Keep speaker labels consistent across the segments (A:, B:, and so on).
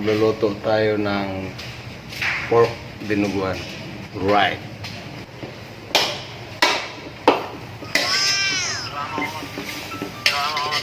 A: magluluto tayo ng pork dinuguan. Right.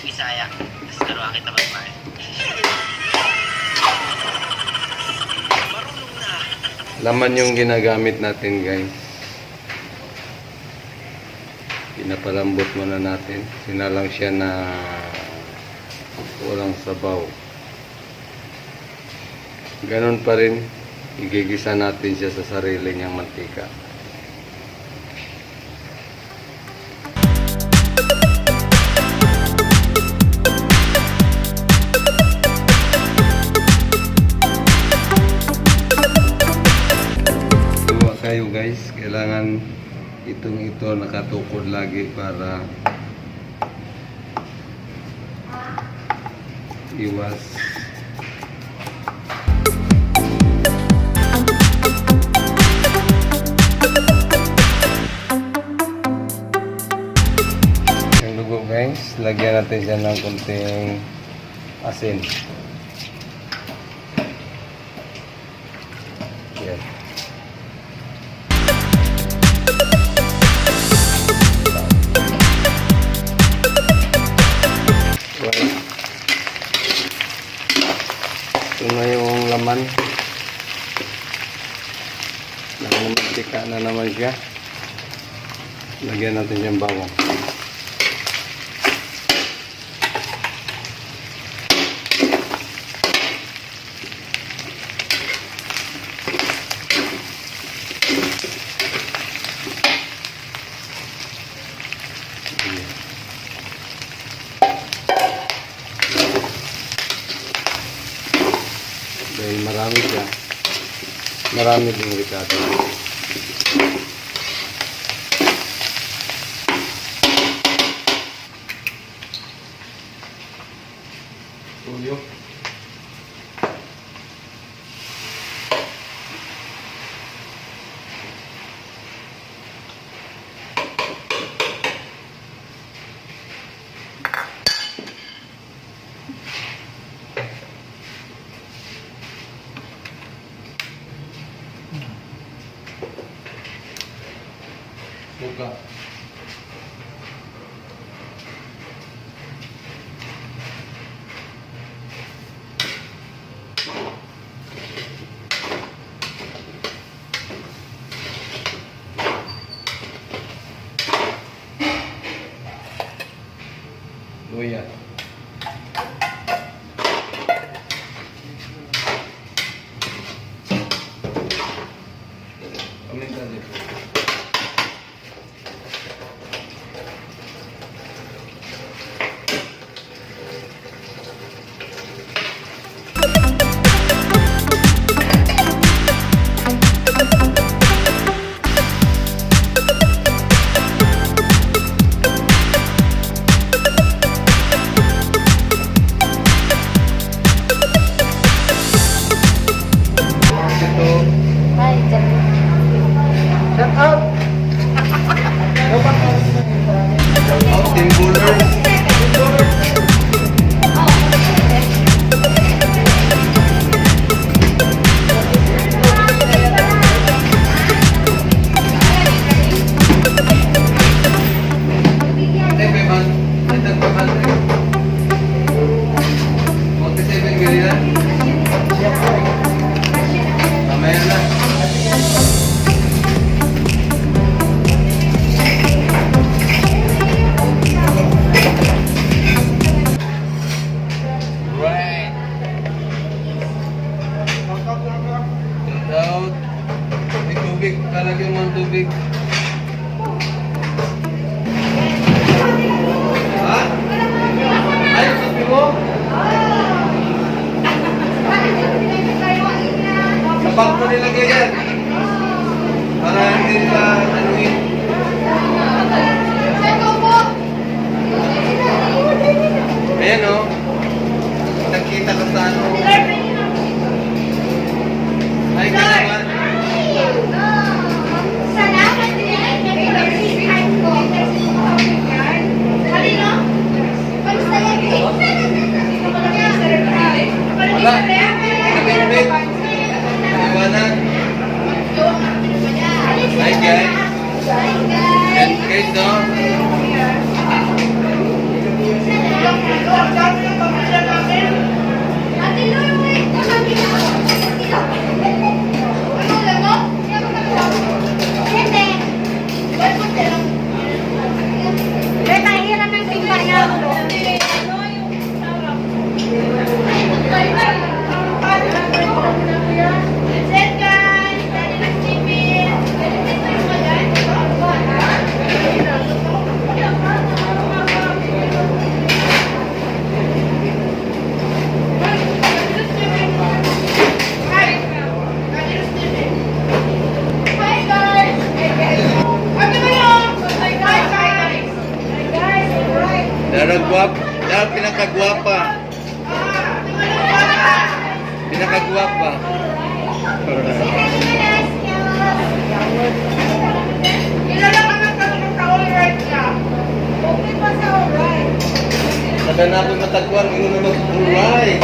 B: Bisaya. Tapos karoon kita mag-mahal. Marunong na.
A: Laman yung ginagamit natin, guys. Pinapalambot muna natin. Sinalang siya na walang sabaw. Ganon pa rin. Igigisa natin siya sa sarili niyang mantika. Kayo guys, kailangan ito nakatukod lagi para iwas yung dugo guys. Lagyan natin siya ng konting asin. Yan. Ito na yung laman. Nakamantika na naman siya. Lagyan natin yung bawang. Dahil marami siya, marami din ricado. Tuyo. Buka. Luya. Paminta dito. Tubig, kalagyan mo ang tubig. Ha? Ay, sabi mo? Sa bag mo nilagay yan. Para hindi nila anuin. Ayan o. Nakita ka sa ano. Ay, ka naman. Wala. Guys, no? Pinakagwapa. Pinakagwapa. Kada na ako matagwan, yun na mag-alright.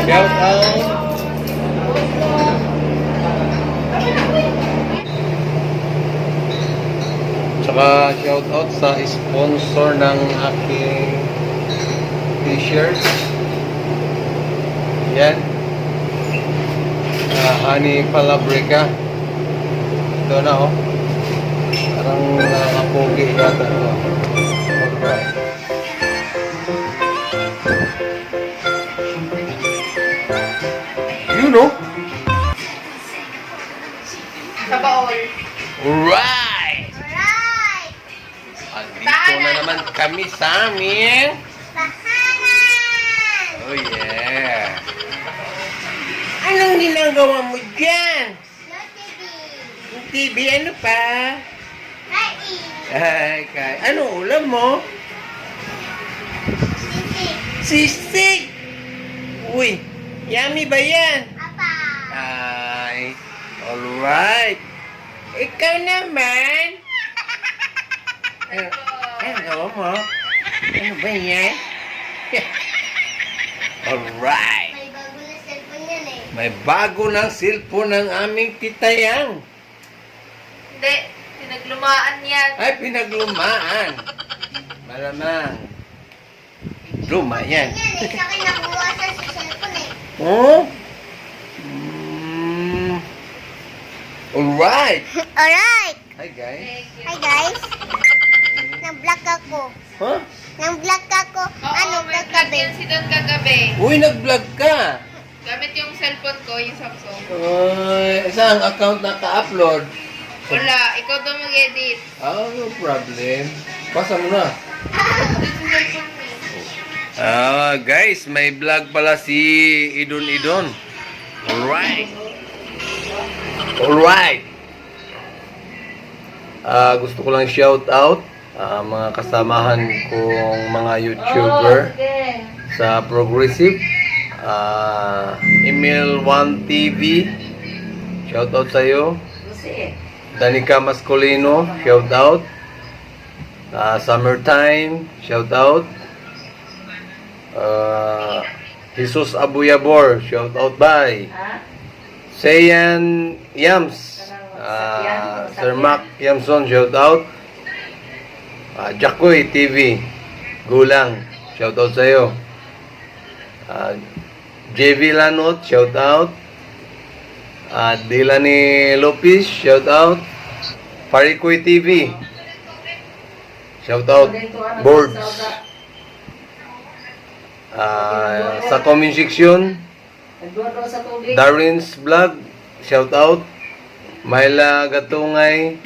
A: Shout out. Tsaka shout out sa sponsor ng aking t-shirt. Yan. Honey Palabrica. Ito na oh. Parang nakapogi yata ito. Alright. You know?
C: Kabaol.
A: Alright! Andito na naman kami sa aming oh yeah. Anong ginagawa mo dyan? TV, ano pa? Ay, kay. Ano ulam mo? Sisig! Uy, yummy ba yan? Ay, alright. Ikaw naman? Ano mo? Ano ba yan? Alright. May bago ng cellphone ng aming titayang.
C: Hindi, pinaglumaan yan.
A: Ay, pinaglumaan. Malamang. Luma yan. Oh? Alright.
D: Alright.
A: Hi, guys.
D: Hi guys. Nag-vlog ako.
A: Huh?
D: Nag-vlog ako. Ano
C: may vlog
D: kagabi?
C: yan si Don kagabi.
A: Uy, nag-vlog ka.
C: Gamit yung cellphone ko, yung Samsung.
A: Saan account naka-upload?
C: Wala, ikaw daw mag-edit.
A: Oh, no problem. Basa mo na. Guys, may vlog pala si Idon Idon. Alright. Alright. Gusto ko lang shout out mga kasamahan kong mga YouTuber sa Progressive. Email 1 TV. Shout out sa iyo. Danica Mascolino, shout out. Summertime, shout out. Jesus Abuyabor, shout out by Sayan Yams, Sir Mac Yamson, shout out. Jacoy TV, Gulang, shout out sa iyo. JV Lanot, shout out. Dilani Lopez, shout out. Parikoy TV, shout out. Boards. Sa comment section, Darren's Vlog, shout out. Myla Gatungay,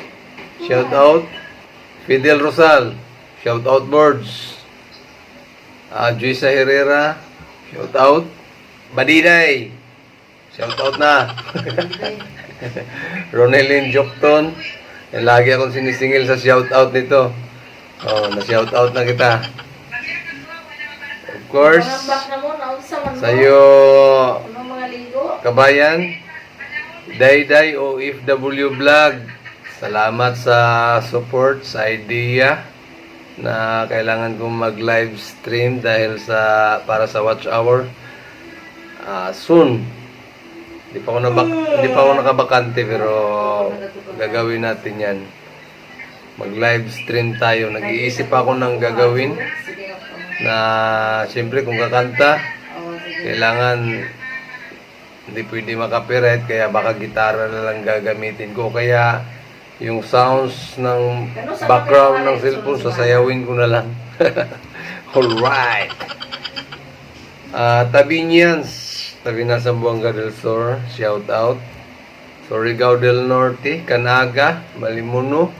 A: shout out. Fidel Rosal, shout out. Boards. Juisa Herrera, shout out. Badiday, shout out na. Ronelyn Jokton, lagi akong sinisingil sa shout out nito. Oh, na shout out na kita. Of course, sa iyo kabayan, Dayday OFW Vlog. Salamat sa support, sa idea na kailangan kong mag-live stream dahil para sa watch hour. Soon, Hindi pa ako nakabakante pero gagawin natin yan. Mag-live stream tayo. Nag-iisip ako ng gagawin na siyempre kung kakanta, kailangan hindi pwede makapiright kaya baka gitara na lang gagamitin ko. Kaya yung sounds ng background ng cellphone, sasayawin ko na lang. Alright. Tabinians. Tabi na sa Buanga del Sur, shout out. Surigao del Norte, Canaga, Malimuno,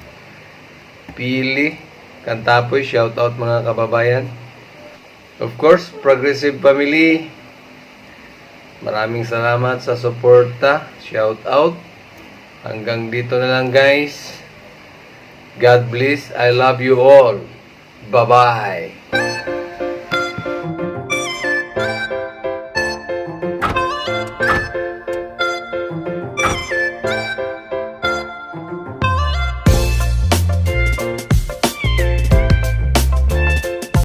A: Pili, Cantapoy, shout out mga kababayan. Of course, Progressive Family. Maraming salamat sa suporta. Shout out. Hanggang dito na lang guys. God bless. I love you all. Bye-bye.